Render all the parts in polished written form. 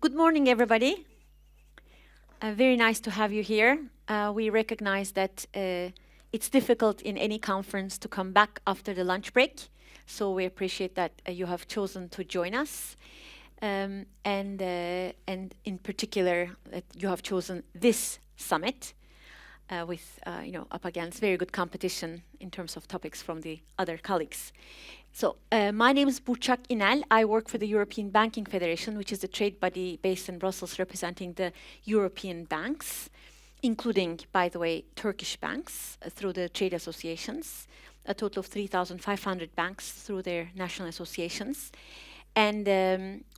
Good morning, everybody. Very nice to have you here. We recognize that it's difficult in any conference to come back after the lunch break, so we appreciate that you have chosen to join us, and in particular that you have chosen this summit with up against very good competition in terms of topics from the other colleagues. So my name is Burçak İnel. I work for the European Banking Federation, which is a trade body based in Brussels representing the European banks, including, by the way, Turkish banks through the trade associations, a total of 3,500 banks through their national associations. And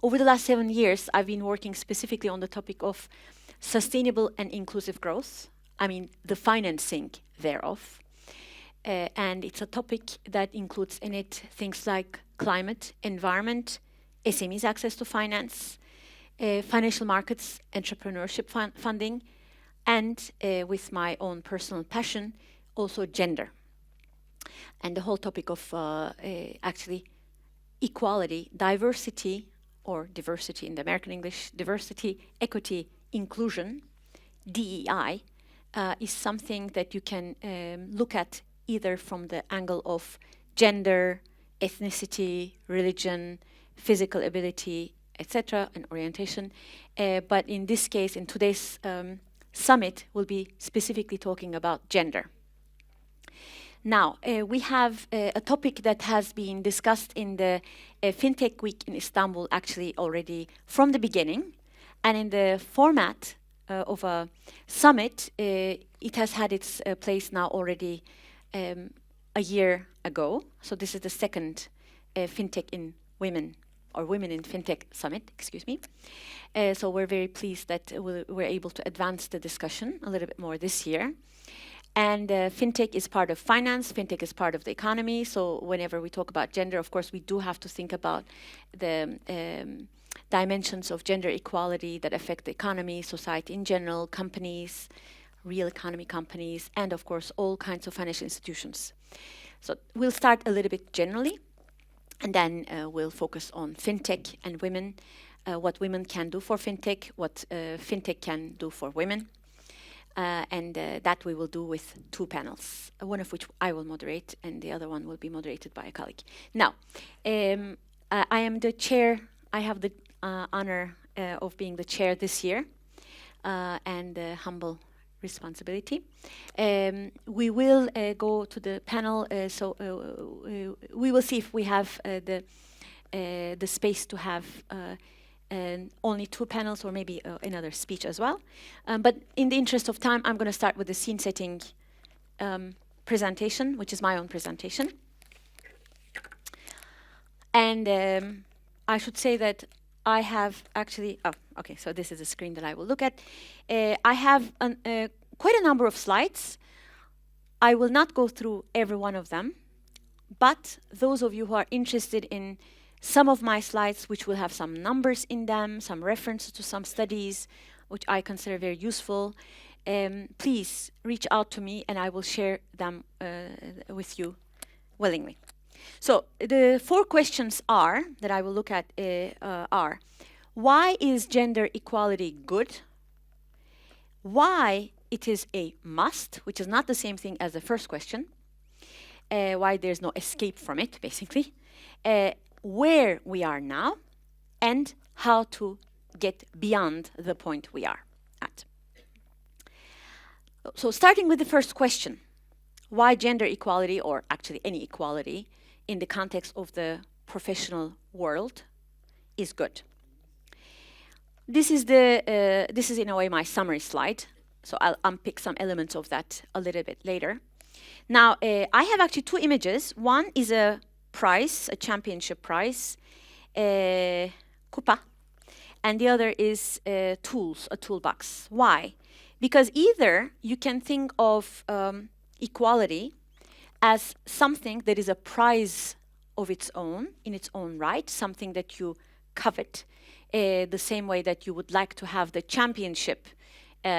over the last 7 years, I've been working specifically on the topic of sustainable and inclusive growth, the financing thereof. And it's a topic that includes in it things like climate, environment, SMEs access to finance, financial markets, entrepreneurship funding, and with my own personal passion, also gender. And the whole topic of actually equality, diversity, or diversity in the American English, diversity, equity, inclusion, DEI, is something that you can look at either from the angle of gender, ethnicity, religion, physical ability, etc., and orientation. But in this case, in today's summit, we'll be specifically talking about gender. Now, we have a topic that has been discussed in the Fintech Week in Istanbul actually already from the beginning. And in the format of a summit, it has had its place now already a year ago. So this is the second Fintech in Women, or Women in Fintech Summit, excuse me. So we're very pleased that we're able to advance the discussion a little bit more this year. And Fintech is part of finance, Fintech is part of the economy. So whenever we talk about gender, of course, we do have to think about the dimensions of gender equality that affect the economy, society in general, companies, real economy companies, and of course all kinds of financial institutions. So we'll start a little bit generally, and then we'll focus on fintech and women, what women can do for fintech, what fintech can do for women, and that we will do with 2 panels, one of which I will moderate, and the other one will be moderated by a colleague. Now, I am the chair. I have the honor of being the chair this year, and humble responsibility. We will go to the panel, so we will see if we have the space to have only 2 panels or maybe another speech as well. But in the interest of time, I'm going to start with the scene setting presentation, which is my own presentation. And I should say that I have actually, okay, so this is the screen that I will look at. I have quite a number of slides. I will not go through every one of them, but those of you who are interested in some of my slides, which will have some numbers in them, some references to some studies, which I consider very useful, please reach out to me and I will share them with you willingly. So the 4 questions that I will look at are: why is gender equality good? Why it is a must, which is not the same thing as the first question. Why there's no escape from it, basically. Where we are now, and how to get beyond the point we are at. So starting with the first question, why gender equality, or actually any equality, in the context of the professional world is good. This is in a way my summary slide, so I'll unpick some elements of that a little bit later. Now, I have actually 2 images. One is a prize, a championship prize, kupa, and the other is tools, a toolbox. Why? Because either you can think of equality as something that is a prize of its own, in its own right, something that you covet, the same way that you would like to have the championship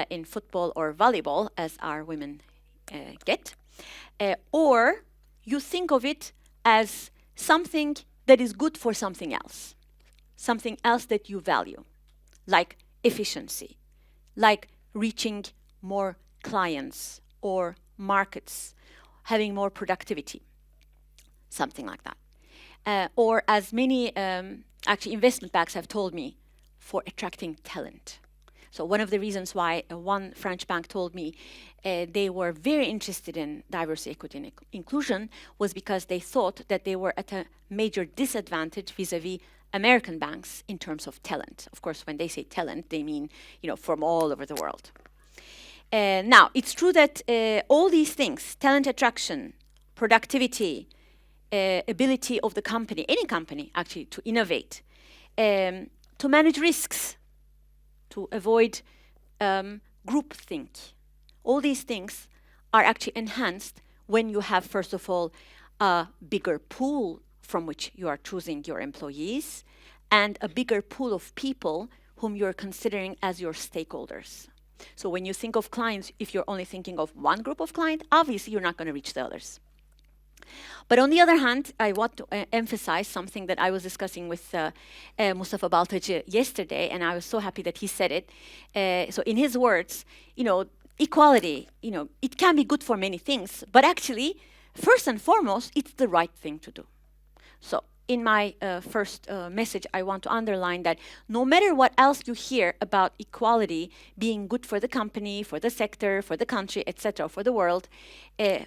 in football or volleyball, as our women get. Or you think of it as something that is good for something else that you value. like efficiency, like reaching more clients or markets, having more productivity, something like that. Or as many actually investment banks have told me, for attracting talent. So one of the reasons why one French bank told me they were very interested in diversity, equity, and inclusion was because they thought that they were at a major disadvantage vis-a-vis American banks in terms of talent. Of course, when they say talent, they mean, from all over the world. Now, it's true that all these things, talent attraction, productivity, ability of the company, any company actually, to innovate, to manage risks, to avoid groupthink. All these things are actually enhanced when you have, first of all, a bigger pool from which you are choosing your employees and a bigger pool of people whom you're considering as your stakeholders. So when you think of clients, if you're only thinking of one group of clients, obviously you're not going to reach the others. But on the other hand, I want to emphasize something that I was discussing with Mustafa Baltacı yesterday, and I was so happy that he said it. So in his words, equality, it can be good for many things, but actually, first and foremost, it's the right thing to do. So in my first message, I want to underline that no matter what else you hear about equality being good for the company, for the sector, for the country, etc., for the world,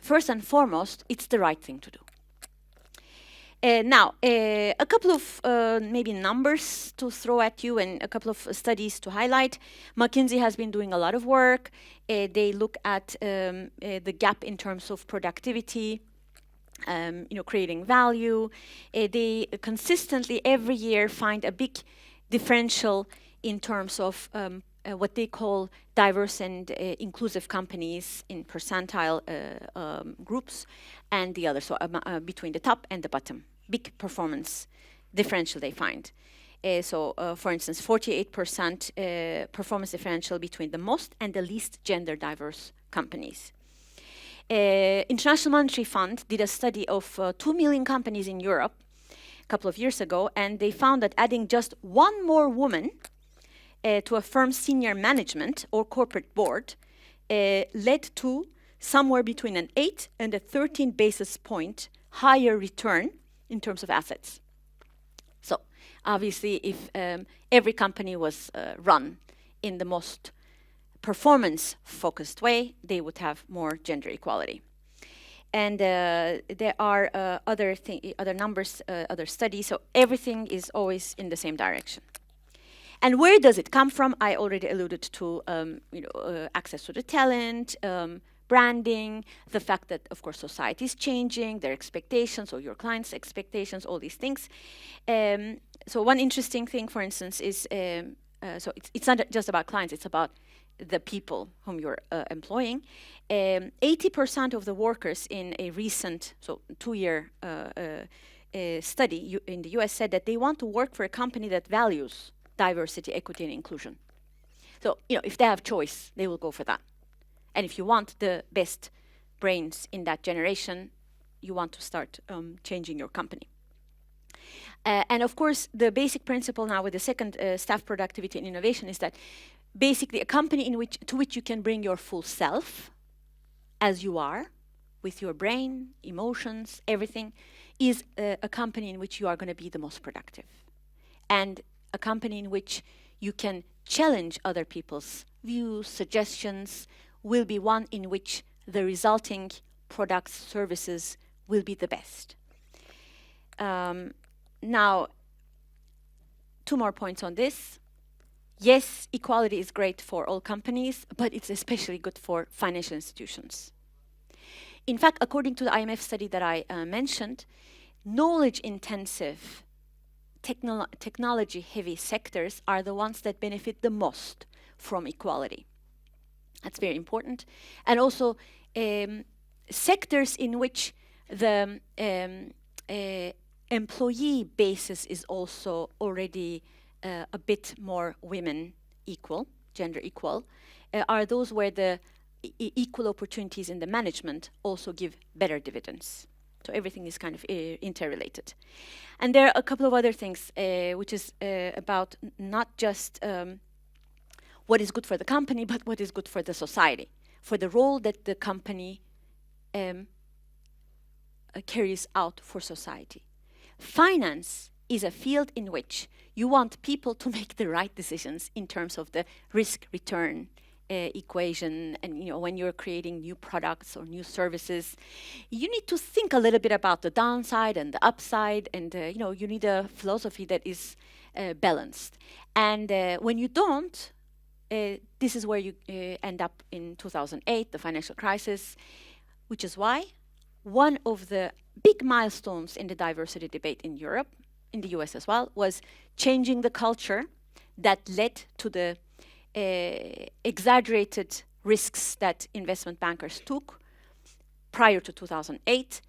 first and foremost, it's the right thing to do. Now, a couple of maybe numbers to throw at you and a couple of studies to highlight. McKinsey has been doing a lot of work. They look at the gap in terms of productivity, creating value. They consistently every year find a big differential in terms of what they call diverse and inclusive companies in percentile groups and the other, so between the top and the bottom. Big performance differential they find. For instance, 48% performance differential between the most and the least gender diverse companies. International Monetary Fund did a study of 2 million companies in Europe a couple of years ago, and they found that adding just one more woman to a firm's senior management or corporate board led to somewhere between an 8 and a 13 basis point higher return in terms of assets. So obviously, if every company was run in the most performance-focused way, they would have more gender equality. And there are other numbers, other studies, so everything is always in the same direction. And where does it come from? I already alluded to access to the talent, branding, the fact that, of course, society is changing, their expectations or your clients' expectations, all these things. So one interesting thing, for instance, is, so it's not just about clients, it's about the people whom you're employing. 80% of the workers in a recent, so 2-year study in the US said that they want to work for a company that values diversity, equity, and inclusion. So, if they have choice, they will go for that. And if you want the best brains in that generation, you want to start changing your company. And of course, the basic principle now with the second staff productivity and innovation is that basically a company to which you can bring your full self as you are, with your brain, emotions, everything, is a company in which you are going to be the most productive. And a company in which you can challenge other people's views, suggestions, will be one in which the resulting products, services will be the best. Now, 2 more points on this. Yes, equality is great for all companies, but it's especially good for financial institutions. In fact, according to the IMF study that I mentioned, knowledge-intensive, technology-heavy sectors are the ones that benefit the most from equality. That's very important. And also, sectors in which the employee basis is also already a bit more women equal, gender equal, are those where the equal opportunities in the management also give better dividends. So everything is kind of interrelated. And there are a couple of other things, which is about not just what is good for the company, but what is good for the society, for the role that the company carries out for society. Finance is a field in which you want people to make the right decisions in terms of the risk-return equation, and when you're creating new products or new services, you need to think a little bit about the downside and the upside, and you need a philosophy that is balanced. And when you don't, this is where you end up in 2008, the financial crisis, which is why one of the big milestones in the diversity debate in Europe, in the US as well, was changing the culture that led to the exaggerated risks that investment bankers took prior to 2008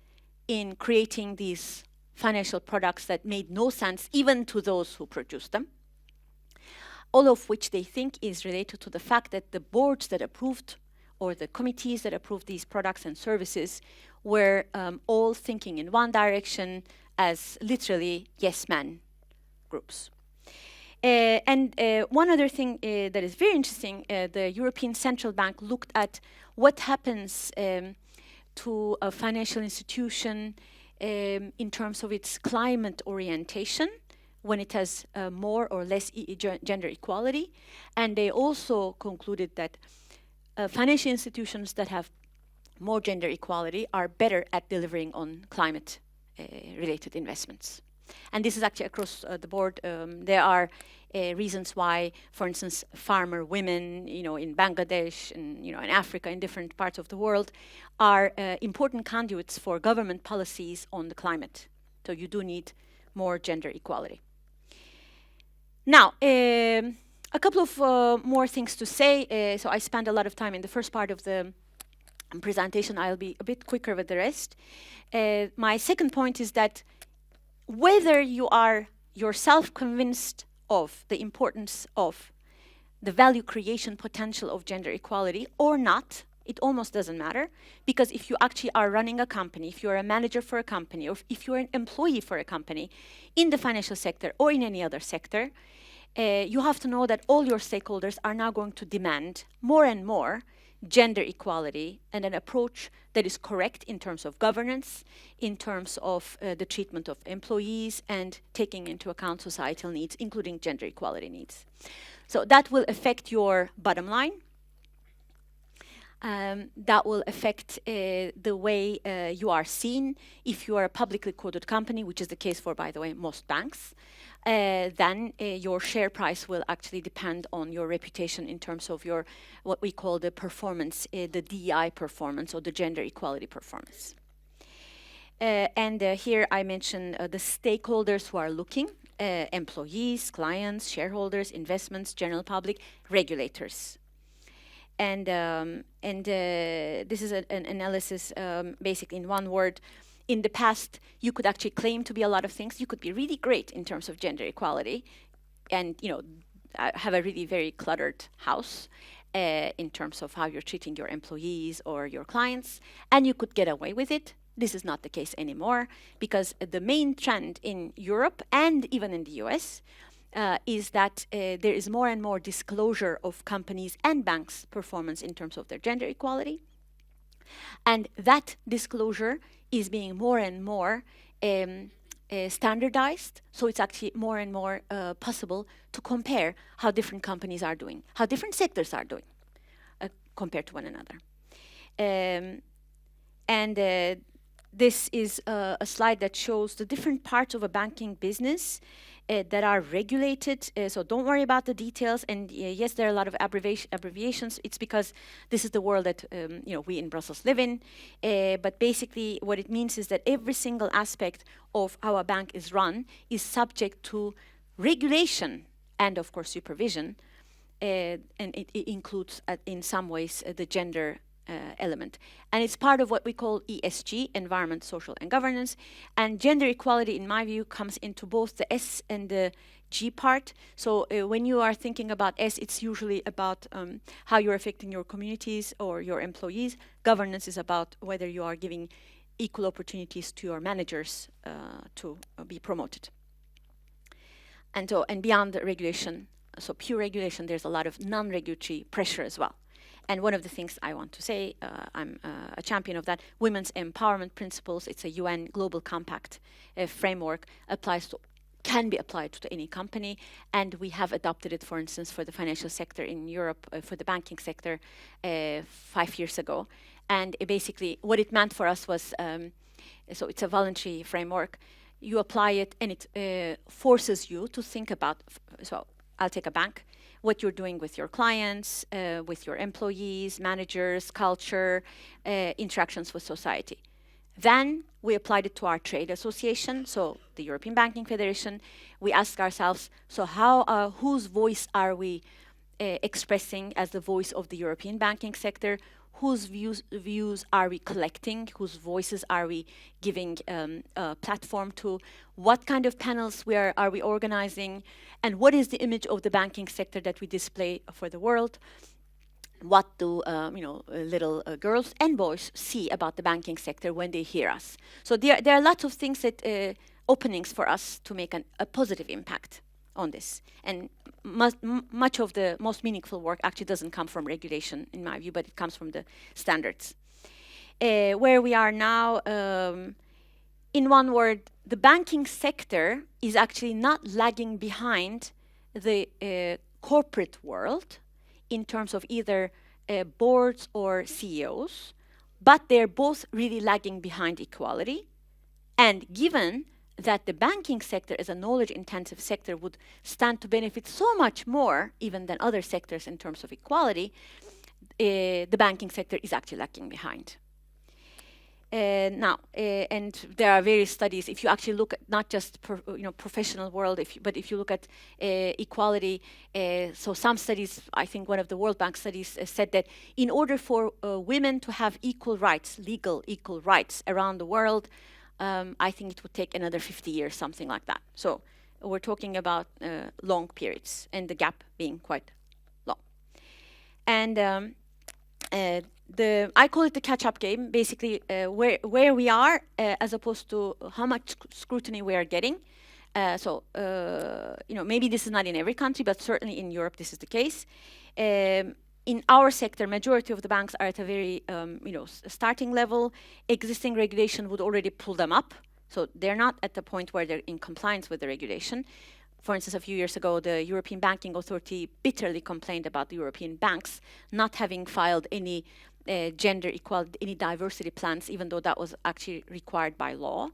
in creating these financial products that made no sense even to those who produced them, all of which they think is related to the fact that the boards that approved or the committees that approved these products and services were all thinking in one direction as literally yes-man groups. And one other thing that is very interesting, the European Central Bank looked at what happens to a financial institution in terms of its climate orientation when it has more or less gender equality. And they also concluded that financial institutions that have more gender equality are better at delivering on climate-related investments. And this is actually across the board. There are reasons why, for instance, farmer women, in Bangladesh and in Africa, in different parts of the world, are important conduits for government policies on the climate. So you do need more gender equality. Now, a couple of more things to say. So I spent a lot of time in the first part of the presentation. I'll be a bit quicker with the rest. My second point is that whether you are yourself convinced of the importance of the value creation potential of gender equality or not, it almost doesn't matter, because if you actually are running a company, if you're a manager for a company, or if you're an employee for a company in the financial sector or in any other sector, you have to know that all your stakeholders are now going to demand more and more gender equality and an approach that is correct in terms of governance, in terms of the treatment of employees, and taking into account societal needs, including gender equality needs. So that will affect your bottom line. That will affect the way you are seen. If you are a publicly quoted company, which is the case for, by the way, most banks, then your share price will actually depend on your reputation in terms of your, what we call the performance, the DEI performance or the gender equality performance. And here I mention the stakeholders who are looking, employees, clients, shareholders, investments, general public, regulators. And this is an analysis basically in one word. In the past, you could actually claim to be a lot of things. You could be really great in terms of gender equality and, have a really very cluttered house in terms of how you're treating your employees or your clients, and you could get away with it. This is not the case anymore, because the main trend in Europe and even in the US is that there is more and more disclosure of companies and banks' performance in terms of their gender equality. And that disclosure is being more and more standardized, so it's actually more and more possible to compare how different companies are doing, how different sectors are doing compared to one another. This is a slide that shows the different parts of a banking business that are regulated, so don't worry about the details. And yes, there are a lot of abbreviations. It's because this is the world that we in Brussels live in. But basically, what it means is that every single aspect of how a bank is run is subject to regulation and, of course, supervision. And it includes, in some ways, the gender element. And it's part of what we call ESG, environment, social, and governance. And gender equality, in my view, comes into both the S and the G part. So when you are thinking about S, it's usually about how you're affecting your communities or your employees. Governance is about whether you are giving equal opportunities to your managers to be promoted. And beyond the regulation, so pure regulation, there's a lot of non-regulatory pressure as well. And one of the things I want to say, I'm a champion of that, women's empowerment principles. It's a UN Global Compact framework, can be applied to any company, and we have adopted it, for instance, for the financial sector in Europe, for the banking sector 5 years ago. And basically, what it meant for us was, so it's a voluntary framework. You apply it, and it forces you to think about. So I'll take a bank. What you're doing with your clients, with your employees, managers, culture, interactions with society. Then we applied it to our trade association, so the European Banking Federation. We asked ourselves, so whose voice are we expressing as the voice of the European banking sector? Whose views are we collecting? Whose voices are we giving a platform to? What kind of panels are we organizing? And what is the image of the banking sector that we display for the world? What do little girls and boys see about the banking sector when they hear us? So there are lots of things that openings for us to make a positive impact on this. And much of the most meaningful work actually doesn't come from regulation, in my view, but it comes from the standards. Where we are now, in one word, the banking sector is actually not lagging behind the corporate world in terms of either boards or CEOs, but they're both really lagging behind equality. And given that the banking sector as a knowledge-intensive sector would stand to benefit so much more even than other sectors in terms of equality, the banking sector is actually lagging behind. And there are various studies. If you actually look at not just professional world, but if you look at equality, so some studies, I think one of the World Bank studies said that in order for women to have equal rights, legal equal rights around the world, I think it would take another 50 years, something like that. So we're talking about long periods, and the gap being quite long. And I call it the catch-up game, basically where we are as opposed to how much scrutiny we are getting. Maybe this is not in every country, but certainly in Europe this is the case. In our sector, majority of the banks are at a very starting level. Existing regulation would already pull them up, so they're not at the point where they're in compliance with the regulation. For instance, a few years ago, the European Banking Authority bitterly complained about the European banks not having filed any gender equality, any diversity plans, even though that was actually required by law.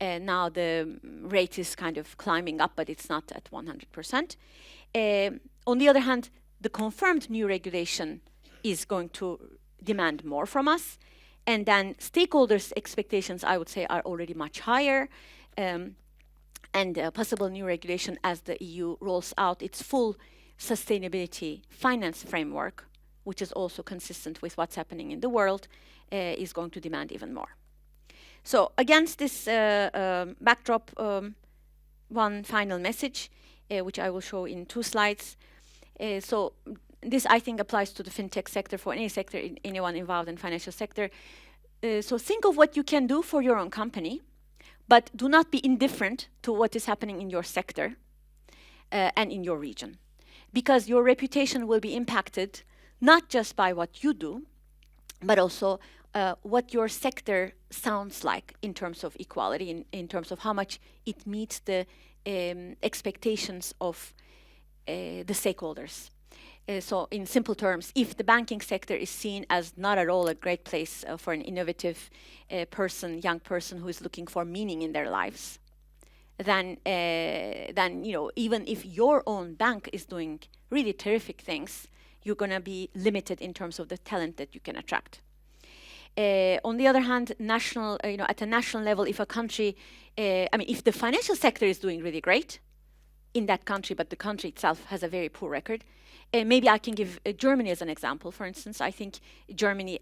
Now the rate is kind of climbing up, but it's not at 100%. On the other hand, the confirmed new regulation is going to demand more from us. And then stakeholders' expectations, I would say, are already much higher. And possible new regulation as the EU rolls out its full sustainability finance framework, which is also consistent with what's happening in the world, is going to demand even more. So against this backdrop, one final message, which I will show in 2 slides. So this, I think, applies to the fintech sector, for any sector, anyone involved in financial sector. So think of what you can do for your own company, but do not be indifferent to what is happening in your sector and in your region. Because your reputation will be impacted not just by what you do, but also what your sector sounds like in terms of equality, in terms of how much it meets the expectations of the stakeholders. So in simple terms, if the banking sector is seen as not at all a great place for an innovative young person who is looking for meaning in their lives, then even if your own bank is doing really terrific things, you're going to be limited in terms of the talent that you can attract. On the other hand, at a national level, if a country, if the financial sector is doing really great in that country, but the country itself has a very poor record, maybe I can give Germany as an example. For instance, I think Germany,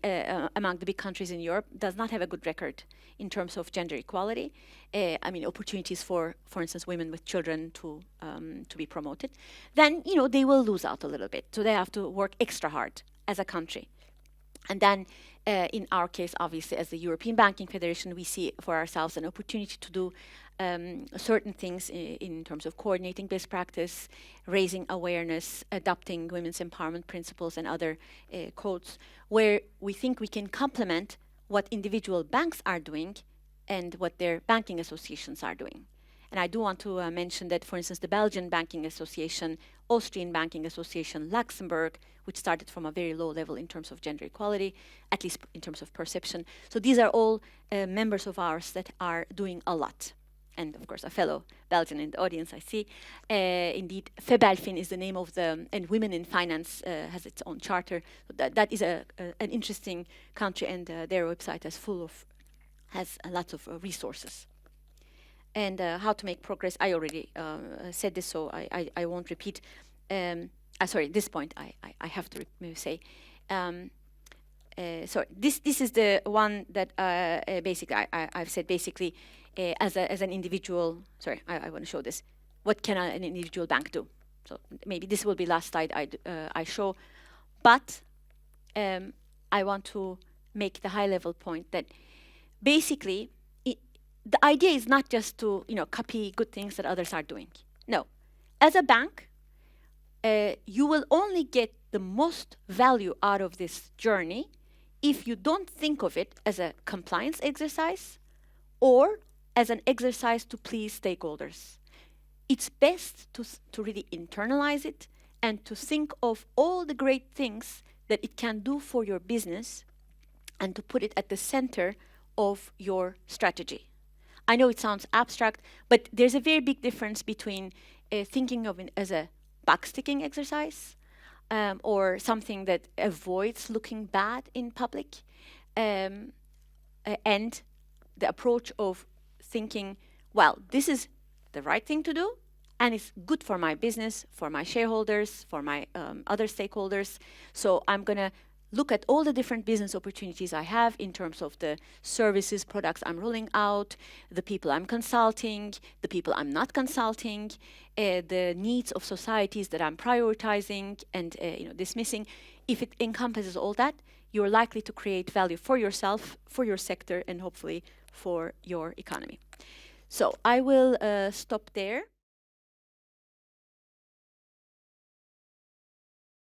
among the big countries in Europe, does not have a good record in terms of gender equality. Opportunities for instance, women with children to be promoted. Then, they will lose out a little bit. So they have to work extra hard as a country. And then, in our case, obviously, as the European Banking Federation, we see for ourselves an opportunity to do certain things in terms of coordinating best practice, raising awareness, adopting women's empowerment principles and other codes, where we think we can complement what individual banks are doing and what their banking associations are doing. And I do want to mention that, for instance, the Belgian Banking Association, Austrian Banking Association, Luxembourg, which started from a very low level in terms of gender equality, at least in terms of perception. So these are all members of ours that are doing a lot. And of course, a fellow Belgian in the audience, I see. Indeed, FEBELFIN is the name of the, and Women in Finance has its own charter. So that is an interesting country, and their website has lots of resources. And how to make progress, I already said this, so I won't repeat. Sorry, this point I have to say. So this is the one that basically I've said basically as an individual. Sorry, I want to show this. What can an individual bank do? So maybe this will be last slide I show, but I want to make the high level point that basically the idea is not just to copy good things that others are doing. No, as a bank, you will only get the most value out of this journey if you don't think of it as a compliance exercise or as an exercise to please stakeholders. It's best to really internalize it and to think of all the great things that it can do for your business and to put it at the center of your strategy. I know it sounds abstract, but there's a very big difference between thinking of it as a box-ticking exercise or something that avoids looking bad in public, and the approach of thinking, well, this is the right thing to do, and it's good for my business, for my shareholders, for my other stakeholders. So I'm going to look at all the different business opportunities I have in terms of the services, products I'm rolling out, the people I'm consulting, the people I'm not consulting, the needs of societies that I'm prioritizing and dismissing. If it encompasses all that, you're likely to create value for yourself, for your sector, and hopefully for your economy. So I will stop there.